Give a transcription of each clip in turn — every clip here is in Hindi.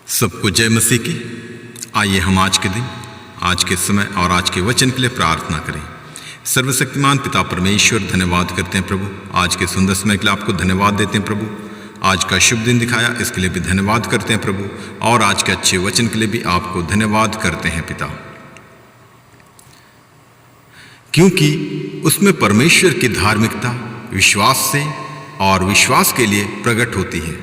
सबको जय मसीह की। आइए हम आज के दिन, आज के समय और आज के वचन के लिए प्रार्थना करें। सर्वशक्तिमान पिता परमेश्वर, धन्यवाद करते हैं प्रभु, आज के सुंदर समय के लिए आपको धन्यवाद देते हैं प्रभु। आज का शुभ दिन दिखाया, इसके लिए भी धन्यवाद करते हैं प्रभु, और आज के अच्छे वचन के लिए भी आपको धन्यवाद करते हैं पिता, क्योंकि उसमें परमेश्वर की धार्मिकता विश्वास से और विश्वास के लिए प्रकट होती है।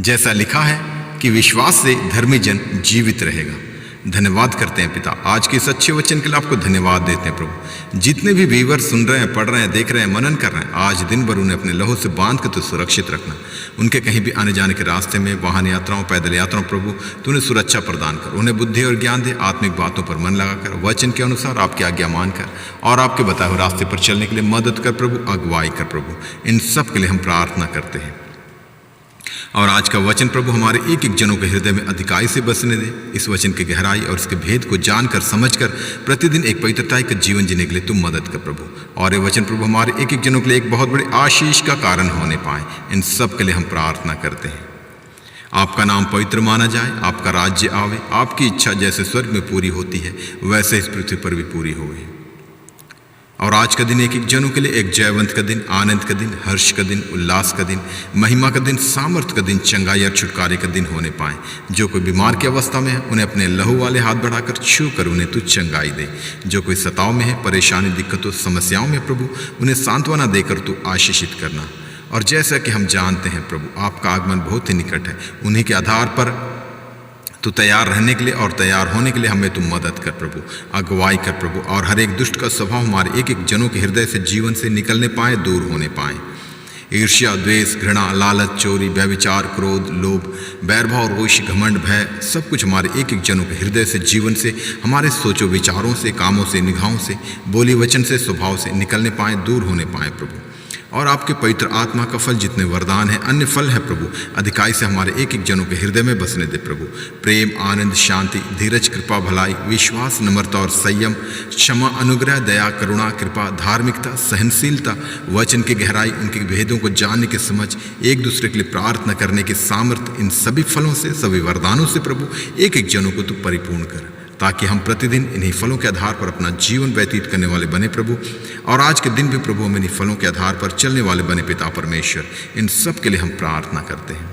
जैसा लिखा है कि विश्वास से धर्मी जन जीवित रहेगा। धन्यवाद करते हैं पिता, आज के इस अच्छे वचन के लिए आपको धन्यवाद देते हैं प्रभु। जितने भी व्यूअर सुन रहे हैं, पढ़ रहे हैं, देख रहे हैं, मनन कर रहे हैं, आज दिन भर उन्हें अपने लहू से बांध कर तो सुरक्षित रखना। उनके कहीं भी आने जाने के रास्ते में, वाहन यात्राओं, पैदल यात्राओं, प्रभु तू उन्हें सुरक्षा प्रदान कर, उन्हें बुद्धि और ज्ञान दे, आत्मिक बातों पर मन लगाकर वचन के अनुसार आपकी आज्ञा मानकर और आपके बताए हुए रास्ते पर चलने के लिए मदद कर प्रभु, अगुवाई कर प्रभु। इन सब के लिए हम प्रार्थना करते हैं। और आज का वचन प्रभु हमारे एक एक जनों के हृदय में अधिकाई से बसने दे। इस वचन की गहराई और इसके भेद को जानकर समझकर प्रतिदिन एक पवित्रताई का जीवन जीने के लिए तुम मदद कर प्रभु। और ये वचन प्रभु हमारे एक एक जनों के लिए एक बहुत बड़े आशीष का कारण होने पाए। इन सब के लिए हम प्रार्थना करते हैं। आपका नाम पवित्र माना जाए, आपका राज्य आवे, आपकी इच्छा जैसे स्वर्ग में पूरी होती है वैसे इस पृथ्वी पर भी पूरी होवे। और आज का दिन एक एक जनों के लिए एक जयवंत का दिन, आनंद का दिन, हर्ष का दिन, उल्लास का दिन, महिमा का दिन, सामर्थ का दिन, चंगाई और छुटकारे का दिन होने पाए। जो कोई बीमार की अवस्था में है उन्हें अपने लहू वाले हाथ बढ़ाकर छू कर उन्हें तू चंगाई दे। जो कोई सताव में है, परेशानी, दिक्कतों, समस्याओं में प्रभु उन्हें सांत्वना देकर तू आशीषित करना। और जैसा कि हम जानते हैं प्रभु आपका आगमन बहुत ही निकट है, उन्हीं के आधार पर तो तैयार रहने के लिए और तैयार होने के लिए हमें तुम मदद कर प्रभु, अगुवाई कर प्रभु। और हर एक दुष्ट का स्वभाव हमारे एक एक जनों के हृदय से, जीवन से निकलने पाए, दूर होने पाए। ईर्ष्या, द्वेष, घृणा, लालच, चोरी, व्यभिचार, क्रोध, लोभ, बैरभाव, रोष, घमंड, भय, सब कुछ हमारे एक एक जनों के हृदय से, जीवन से, हमारे सोचो विचारों से, कामों से, निगाहों से, बोली वचन से, स्वभाव से निकलने पाए, दूर होने पाए प्रभु। और आपके पवित्र आत्मा का फल, जितने वरदान है, अन्य फल है प्रभु, अधिकाई से हमारे एक एक जनों के हृदय में बसने दे प्रभु। प्रेम, आनंद, शांति, धीरज, कृपा, भलाई, विश्वास, नम्रता और संयम, क्षमा, अनुग्रह, दया, करुणा, कृपा, धार्मिकता, सहनशीलता, वचन की गहराई, उनके भेदों को जानने की समझ, एक दूसरे के लिए प्रार्थना करने की सामर्थ्य, इन सभी फलों से, सभी वरदानों से प्रभु एक एक जनों को तू परिपूर्ण कर, ताकि हम प्रतिदिन इन्हीं फलों के आधार पर अपना जीवन व्यतीत करने वाले बने प्रभु। और आज के दिन भी प्रभु हम इन्हीं फलों के आधार पर चलने वाले बने पिता परमेश्वर। इन सब के लिए हम प्रार्थना करते हैं।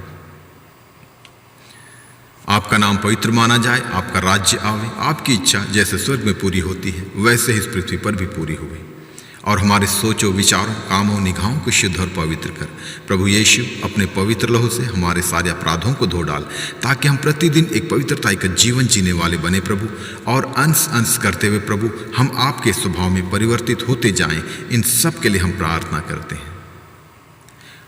आपका नाम पवित्र माना जाए, आपका राज्य आवे, आपकी इच्छा जैसे स्वर्ग में पूरी होती है वैसे इस पृथ्वी पर भी पूरी हुई। और हमारे सोचों, विचारों, कामों, निगाहों को शुद्ध और पवित्र कर प्रभु यीशु। अपने पवित्र लहू से हमारे सारे अपराधों को धो डाल, ताकि हम प्रतिदिन एक पवित्रता का जीवन जीने वाले बने प्रभु। और अंश अंश करते हुए प्रभु हम आपके स्वभाव में परिवर्तित होते जाएं। इन सब के लिए हम प्रार्थना करते हैं।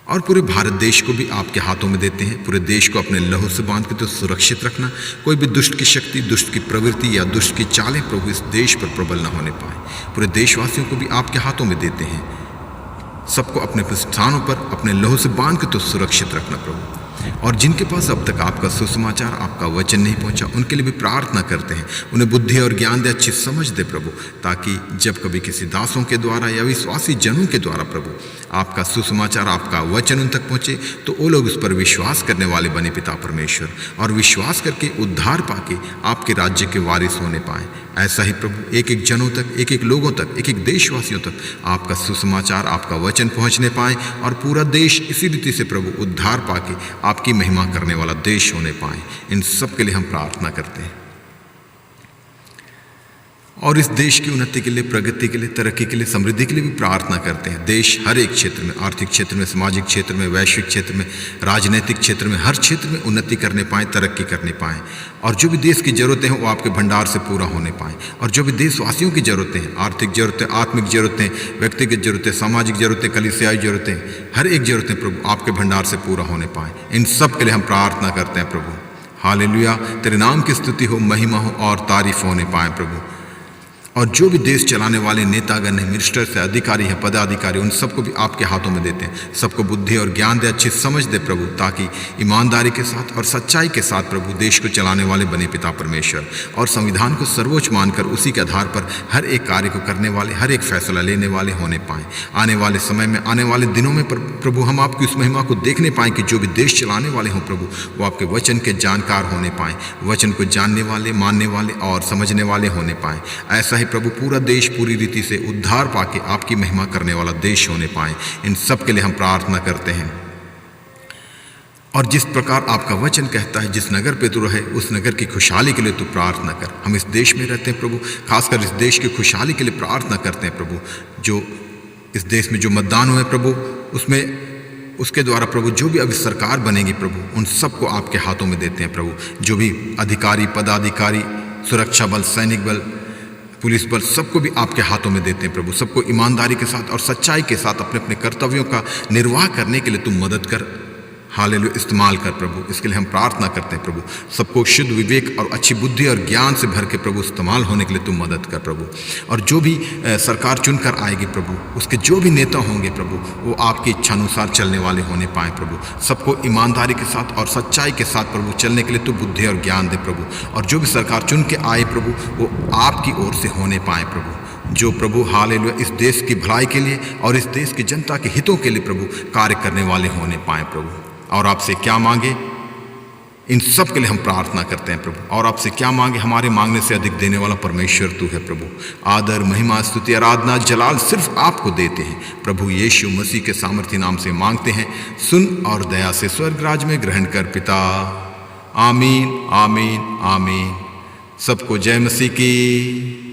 और पूरे भारत देश को भी आपके हाथों में देते हैं। पूरे देश को अपने लहू से बांध के तो सुरक्षित रखना। कोई भी दुष्ट की शक्ति, दुष्ट की प्रवृत्ति या दुष्ट की चालें प्रभु इस देश पर प्रबल न होने पाए। पूरे देशवासियों को भी आपके हाथों में देते हैं। सबको अपने स्थानों पर अपने लहू से बांध के तो सुरक्षित रखना प्रभु। और जिनके पास अब तक आपका सुसमाचार, आपका वचन नहीं पहुंचा, उनके लिए भी प्रार्थना करते हैं। उन्हें बुद्धि और ज्ञान दे, अच्छी समझ दे प्रभु, ताकि जब कभी किसी दासों के द्वारा या विश्वासी जनों के द्वारा प्रभु आपका सुसमाचार, आपका वचन उन तक पहुंचे, तो वो लोग उस पर विश्वास करने वाले बने पिता परमेश्वर, और विश्वास करके उद्धार पाके आपके राज्य के वारिस होने पाए। ऐसा ही प्रभु एक एक जनों तक, एक एक लोगों तक, एक एक देशवासियों तक आपका सुसमाचार, आपका वचन पहुंचने पाए, और पूरा देश इसी रीति से प्रभु उद्धार पाके आपकी महिमा करने वाला देश होने पाए। इन सब के लिए हम प्रार्थना करते हैं। और इस देश की उन्नति के लिए, प्रगति के लिए, तरक्की के लिए, समृद्धि के लिए भी प्रार्थना करते हैं। देश हर एक क्षेत्र में, आर्थिक क्षेत्र में, सामाजिक क्षेत्र में, वैश्विक क्षेत्र में, राजनीतिक क्षेत्र में, हर क्षेत्र में उन्नति करने पाएँ, तरक्की करने पाएँ। और जो भी देश की ज़रूरतें हैं वो आपके भंडार से पूरा होने पाएँ। और जो भी देशवासियों की ज़रूरतें हैं, आर्थिक ज़रूरतें, आत्मिक ज़रूरतें, व्यक्तिगत ज़रूरतें, सामाजिक ज़रूरतें, कलीसियाई ज़रूरतें, हर एक ज़रूरतें प्रभु आपके भंडार से पूरा होने पाएँ। इन सब के लिए हम प्रार्थना करते हैं प्रभु। हालेलुया, तेरे नाम की स्तुति हो, महिमा हो और तारीफ होने पाए प्रभु। और जो भी देश चलाने वाले नेतागण हैं, मिनिस्टर से अधिकारी हैं, पदाधिकारी, उन सबको भी आपके हाथों में देते हैं। सबको बुद्धि और ज्ञान दे, अच्छी समझ दे प्रभु, ताकि ईमानदारी के साथ और सच्चाई के साथ प्रभु देश को चलाने वाले बने पिता परमेश्वर, और संविधान को सर्वोच्च मानकर उसी के आधार पर हर एक कार्य को करने वाले, हर एक फैसला लेने वाले होने पाएँ। आने वाले समय में, आने वाले दिनों में प्रभु हम आपकी उस महिमा को देखने पाएँ कि जो भी देश चलाने वाले हों प्रभु, वो आपके वचन के जानकार होने पाएँ, वचन को जानने वाले, मानने वाले और समझने वाले होने पाएँ। ऐसा ही प्रभु पूरा देश पूरी रीति से उद्धार पाके आपकी महिमा करने वाला देश होने पाए। इन सब के लिए हम प्रार्थना करते हैं। और जिस प्रकार आपका वचन कहता है, जिस नगर पे तू रहे उस नगर की खुशहाली के लिए तू प्रार्थना कर। हम इस देश में रहते हैं प्रभु, खासकर इस देश की खुशहाली के लिए प्रार्थना करते हैं प्रभु। जो इस देश में जो मतदान हुए प्रभु, उसमें उसके द्वारा प्रभु जो भी अभी सरकार बनेगी प्रभु, उन सबको आपके हाथों में देते हैं प्रभु। जो भी अधिकारी, पदाधिकारी, सुरक्षा बल, सैनिक बल, पुलिस बल, सबको भी आपके हाथों में देते हैं प्रभु। सबको ईमानदारी के साथ और सच्चाई के साथ अपने अपने कर्तव्यों का निर्वाह करने के लिए तुम मदद कर, हालेलुया, इस्तेमाल कर प्रभु। इसके लिए हम प्रार्थना करते हैं प्रभु। सबको शुद्ध विवेक और अच्छी बुद्धि और ज्ञान से भर के प्रभु इस्तेमाल होने के लिए तुम मदद कर प्रभु। और जो भी सरकार चुनकर आएगी प्रभु, उसके जो भी नेता होंगे प्रभु, वो आपकी इच्छानुसार चलने वाले होने पाए प्रभु। सबको ईमानदारी के साथ और सच्चाई के साथ प्रभु चलने के लिए तू बुद्धि और ज्ञान दे प्रभु। और जो भी सरकार चुन के आए प्रभु, वो आपकी ओर से होने पाए प्रभु। जो प्रभु हालेलुया इस देश की भलाई के लिए और इस देश की जनता के हितों के लिए प्रभु कार्य करने वाले होने पाए प्रभु। और आपसे क्या मांगे, इन सब के लिए हम प्रार्थना करते हैं प्रभु। और आपसे क्या मांगे, हमारे मांगने से अधिक देने वाला परमेश्वर तू है प्रभु। आदर, महिमा, स्तुति, आराधना, जलाल सिर्फ आपको देते हैं प्रभु। यीशु मसीह के सामर्थ्य नाम से मांगते हैं, सुन और दया से स्वर्ग राज में ग्रहण कर पिता। आमीन, आमीन, आमीन। सबको जय मसीह की।